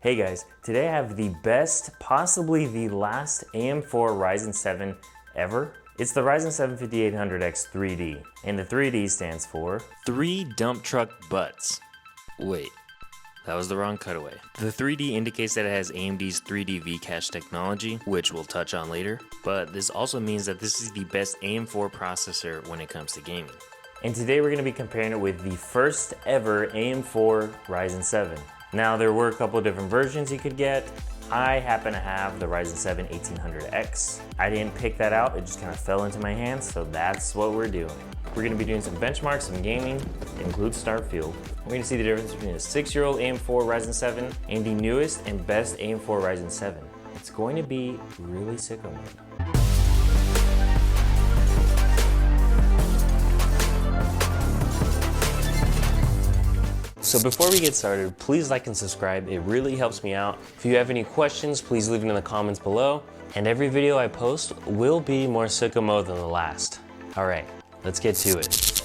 Hey guys, today I have the best, possibly the last AM4 Ryzen 7 ever. It's the Ryzen 7 5800X 3D, and the 3D stands for 3 dump truck butts. Wait, that was the wrong cutaway. The 3D indicates that it has AMD's 3D V-Cache technology, which we'll touch on later, but this also means that this is the best AM4 processor when it comes to gaming. And today we're going to be comparing it with the first ever AM4 Ryzen 7. Now there were a couple of different versions you could get. I happen to have the Ryzen 7 1800X. I didn't pick that out, it just kind of fell into my hands, so that's what we're doing. We're going to be doing some benchmarks, some gaming, it includes Starfield. We're going to see the difference between a 6-year-old AM4 Ryzen 7 and the newest and best AM4 Ryzen 7. It's going to be really sicko mode. So before we get started, please like and subscribe. It really helps me out. If you have any questions, please leave them in the comments below. And every video I post will be more sicko mode than the last. All right, let's get to it.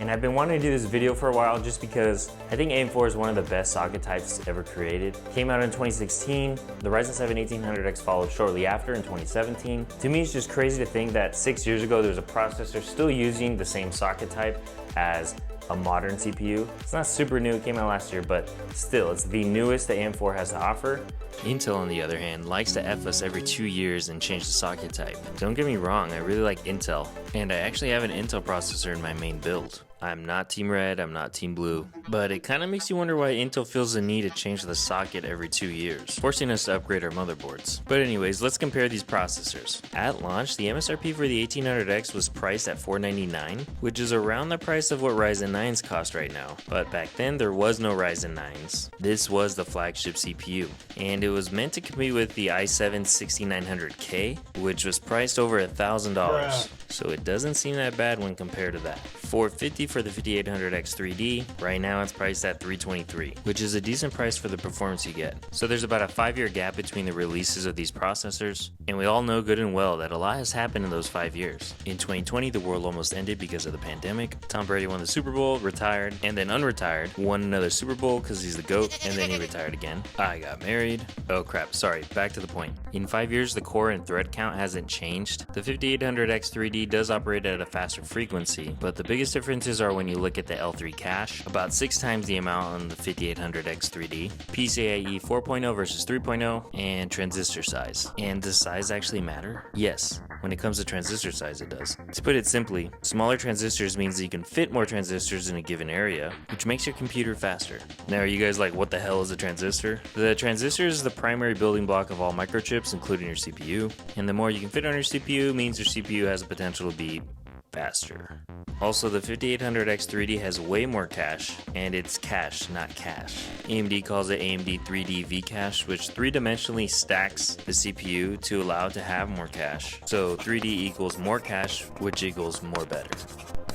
And I've been wanting to do this video for a while just because I think AM4 is one of the best socket types ever created. Came out in 2016. The Ryzen 7 1800X followed shortly after in 2017. To me, it's just crazy to think that 6 years ago, there was a processor still using the same socket type as a modern CPU. It's not super new, it came out last year, but still, it's the newest that AM4 has to offer. Intel, on the other hand, likes to F us every 2 years and change the socket type. Don't get me wrong, I really like Intel, and I actually have an Intel processor in my main build. I'm not Team Red, I'm not Team Blue, but it kind of makes you wonder why Intel feels the need to change the socket every 2 years, forcing us to upgrade our motherboards. But anyways, let's compare these processors. At launch, the MSRP for the 1800X was priced at $499, which is around the price of what Ryzen 9s cost right now. But back then, there was no Ryzen 9s. This was the flagship CPU, and it was meant to compete with the i7 6900K, which was priced over $1,000. So it doesn't seem that bad when compared to that. $450 for the 5800X 3D, right now it's priced at $323, which is a decent price for the performance you get. So there's about a 5-year gap between the releases of these processors, and we all know good and well that a lot has happened in those 5 years. In 2020, the world almost ended because of the pandemic. Tom Brady won the Super Bowl, retired, and then unretired, won another Super Bowl because he's the GOAT, and then he retired again. I got married. Oh crap, sorry, back to the point. In 5 years, the core and thread count hasn't changed. The 5800X 3D does operate at a faster frequency, but the biggest differences are when you look at the L3 cache, about 6 times the amount on the 5800X 3D, PCIe 4.0 versus 3.0, and transistor size. And does size actually matter? Yes, when it comes to transistor size it does. To put it simply, smaller transistors means that you can fit more transistors in a given area, which makes your computer faster. Now are you guys like, what the hell is a transistor? The transistor is the primary building block of all microchips, including your CPU, and the more you can fit on your CPU means your CPU has the potential to be faster. Also, the 5800X 3D has way more cache, and it's cache, not cache. AMD calls it AMD 3D V-Cache, which three-dimensionally stacks the CPU to allow it to have more cache. So 3D equals more cache, which equals more better.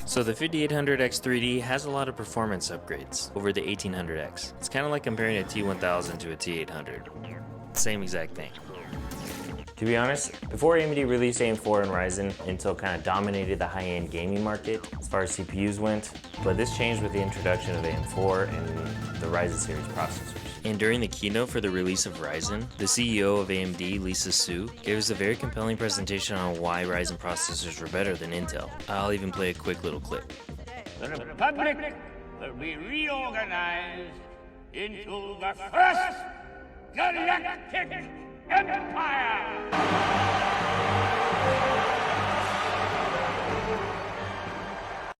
So the 5800X 3D has a lot of performance upgrades over the 1800X. It's kind of like comparing a T1000 to a T800. Same exact thing. To be honest, before AMD released AM4 and Ryzen, Intel kind of dominated the high-end gaming market as far as CPUs went, but this changed with the introduction of AM4 and the Ryzen series processors. And during the keynote for the release of Ryzen, the CEO of AMD, Lisa Su, gave us a very compelling presentation on why Ryzen processors were better than Intel. I'll even play a quick little clip. The Republic will be reorganized into the first galactic empire!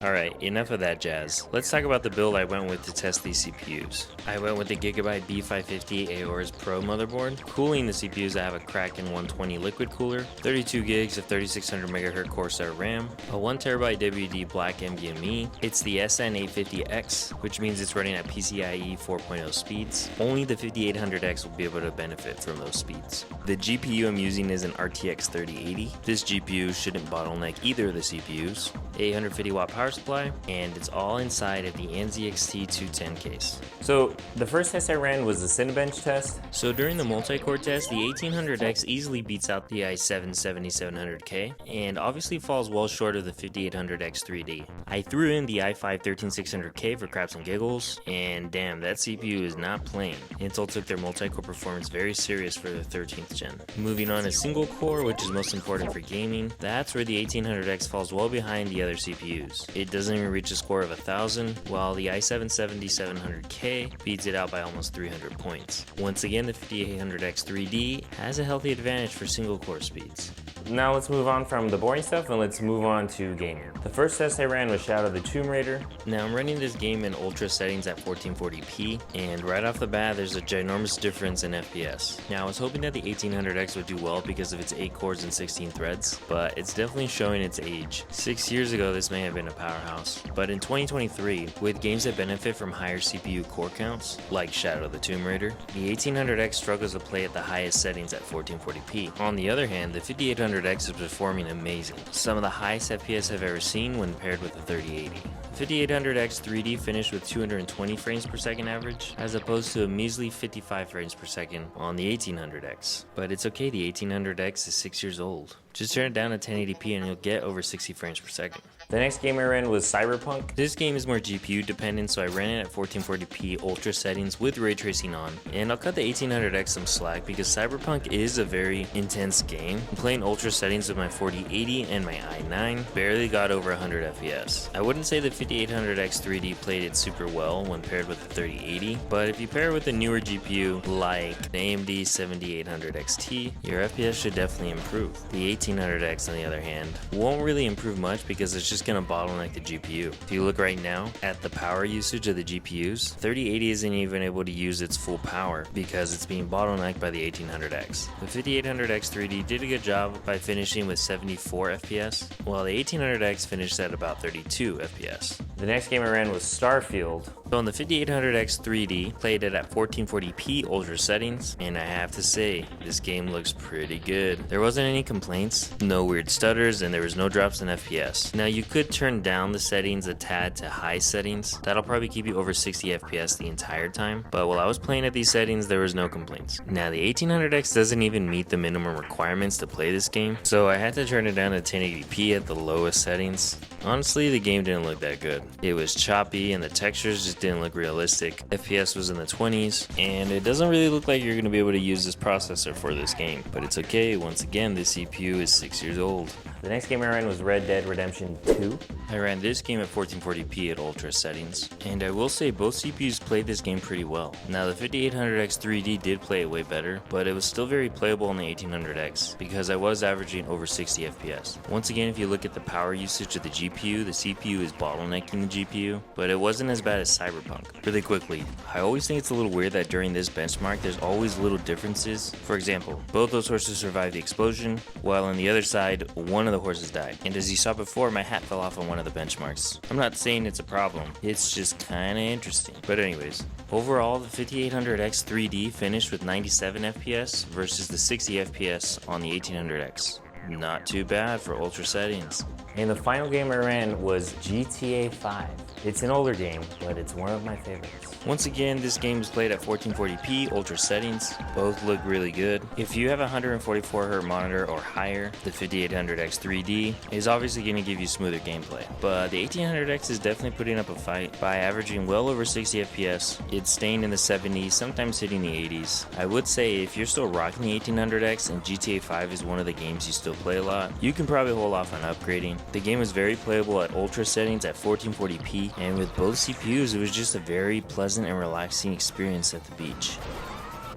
Alright, enough of that jazz. Let's talk about the build I went with to test these CPUs. I went with the Gigabyte B550 Aorus Pro motherboard. Cooling the CPUs, I have a Kraken 120 liquid cooler, 32 gigs of 3600 MHz Corsair RAM, a 1TB WD Black NVMe. It's the SN850X, which means it's running at PCIe 4.0 speeds. Only the 5800X will be able to benefit from those speeds. The GPU I'm using is an RTX 3080. This GPU shouldn't bottleneck either of the CPUs. 850 watt power power supply, and it's all inside of the nzxt 210 case. So the first test I ran was the Cinebench test. So during the multi-core test, the 1800X easily beats out the i7-7700K, and obviously falls well short of the 5800X 3D. I threw in the i5-13600K for craps and giggles, and damn, that CPU is not playing. Intel took their multi-core performance very serious for their 13th gen. Moving on to single core, which is most important for gaming, that's where the 1800X falls well behind the other CPUs. It doesn't even reach a score of 1000, while the i7-7700K beats it out by almost 300 points. Once again, the 5800X 3D has a healthy advantage for single core speeds. Now let's move on from the boring stuff and let's move on to gaming. The first test I ran was Shadow of the Tomb Raider. Now I'm running this game in ultra settings at 1440p, and right off the bat there's a ginormous difference in FPS. Now I was hoping that the 1800X would do well because of its 8 cores and 16 threads, but it's definitely showing its age. 6 years ago this may have been a powerhouse, but in 2023, with games that benefit from higher CPU core counts, like Shadow of the Tomb Raider, the 1800X struggles to play at the highest settings at 1440p. On the other hand, the 5800X is performing amazing, some of the highest FPS I've ever seen when paired with the 3080. The 5800X 3D finished with 220 frames per second average, as opposed to a measly 55 frames per second on the 1800X. But it's okay, the 1800X is 6 years old. Just turn it down to 1080p and you'll get over 60 frames per second. The next game I ran was Cyberpunk. This game is more GPU dependent, so I ran it at 1440p ultra settings with ray tracing on, and I'll cut the 1800X some slack because Cyberpunk is a very intense game. I'm playing ultra settings with my 4080 and my i9, barely got over 100 FPS. I wouldn't say the 5800X 3D played it super well when paired with the 3080, but if you pair it with a newer GPU like the AMD 7800 XT, your FPS should definitely improve. The 1800X on the other hand won't really improve much because it's just gonna bottleneck the GPU. If you look right now at the power usage of the GPUs, 3080 isn't even able to use its full power because it's being bottlenecked by the 1800X. The 5800X 3D did a good job by finishing with 74 FPS, while the 1800X finished at about 32 FPS. The next game I ran was Starfield. So on the 5800X 3D, played it at 1440p ultra settings, and I have to say, this game looks pretty good. There wasn't any complaints, no weird stutters, and there was no drops in FPS. Now you could turn down the settings a tad to high settings. That'll probably keep you over 60 FPS the entire time, but while I was playing at these settings, there was no complaints. Now the 1800X doesn't even meet the minimum requirements to play this game, so I had to turn it down to 1080p at the lowest settings. Honestly, the game didn't look that good. It was choppy and the textures just didn't look realistic. FPS was in the 20s, and it doesn't really look like you're going to be able to use this processor for this game. But it's okay, once again, this CPU is 6 years old. The next game I ran was Red Dead Redemption 2. I ran this game at 1440p at ultra settings, and I will say both CPUs played this game pretty well. Now the 5800X 3D did play it way better, but it was still very playable on the 1800X because I was averaging over 60 FPS. Once again, if you look at the power usage of the GPU, the CPU is bottlenecking the GPU, but it wasn't as bad as Cyberpunk. Really quickly, I always think it's a little weird that during this benchmark there's always little differences. For example, both those horses survived the explosion, while on the other side, one of the horses died. And as you saw before, my hat fell off on one of the benchmarks. I'm not saying it's a problem, it's just kinda interesting. But anyways, overall the 5800X 3D finished with 97 FPS versus the 60 FPS on the 1800X. Not too bad for ultra settings. And the final game I ran was GTA 5. It's an older game, but it's one of my favorites. Once again, this game is played at 1440p ultra settings. Both look really good. If you have a 144Hz monitor or higher, the 5800X 3D is obviously going to give you smoother gameplay. But the 1800X is definitely putting up a fight. By averaging well over 60 FPS, it's staying in the 70s, sometimes hitting the 80s. I would say if you're still rocking the 1800X and GTA 5 is one of the games you still play a lot, you can probably hold off on upgrading. The game is very playable at ultra settings at 1440p, and with both CPUs it was just a very pleasant and relaxing experience at the beach.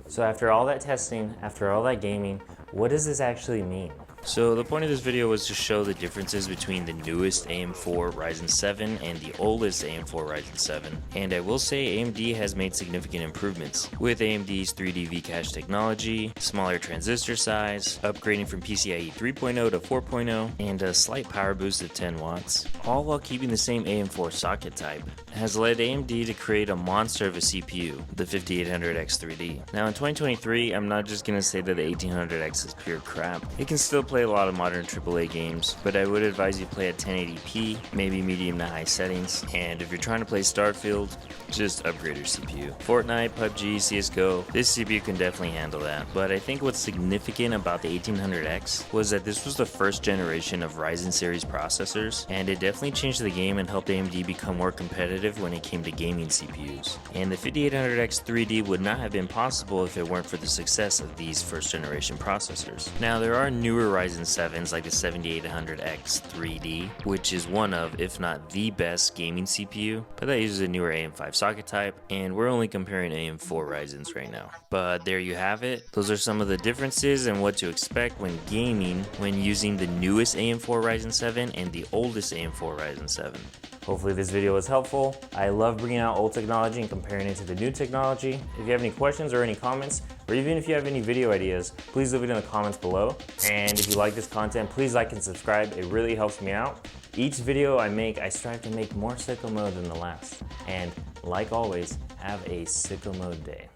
So after all that testing, after all that gaming, what does this actually mean? So the point of this video was to show the differences between the newest AM4 Ryzen 7 and the oldest AM4 Ryzen 7. And I will say AMD has made significant improvements with AMD's 3D V-Cache technology, smaller transistor size, upgrading from PCIe 3.0 to 4.0, and a slight power boost of 10 watts, all while keeping the same AM4 socket type, has led AMD to create a monster of a CPU, the 5800X 3D. Now in 2023, I'm not just going to say that the 1800X is pure crap. It can still play a lot of modern AAA games, but I would advise you play at 1080p, maybe medium to high settings, and if you're trying to play Starfield, just upgrade your CPU. Fortnite, PUBG, CSGO, this CPU can definitely handle that, but I think what's significant about the 1800X was that this was the first generation of Ryzen series processors, and it definitely changed the game and helped AMD become more competitive when it came to gaming CPUs. And the 5800X 3D would not have been possible if it weren't for the success of these first generation processors. Now there are newer Ryzen 7s like the 7800X 3D, which is one of, if not the best gaming CPU, but that uses a newer AM5 socket type, and we're only comparing AM4 Ryzens right now. But there you have it. Those are some of the differences and what to expect when gaming when using the newest AM4 Ryzen 7 and the oldest AM4 Ryzen 7. Hopefully this video was helpful. I love bringing out old technology and comparing it to the new technology. If you have any questions or any comments, or even if you have any video ideas, please leave it in the comments below. And if you like this content, please like and subscribe. It really helps me out. Each video I make, I strive to make more Sicko Mode than the last. And like always, have a Sicko Mode day.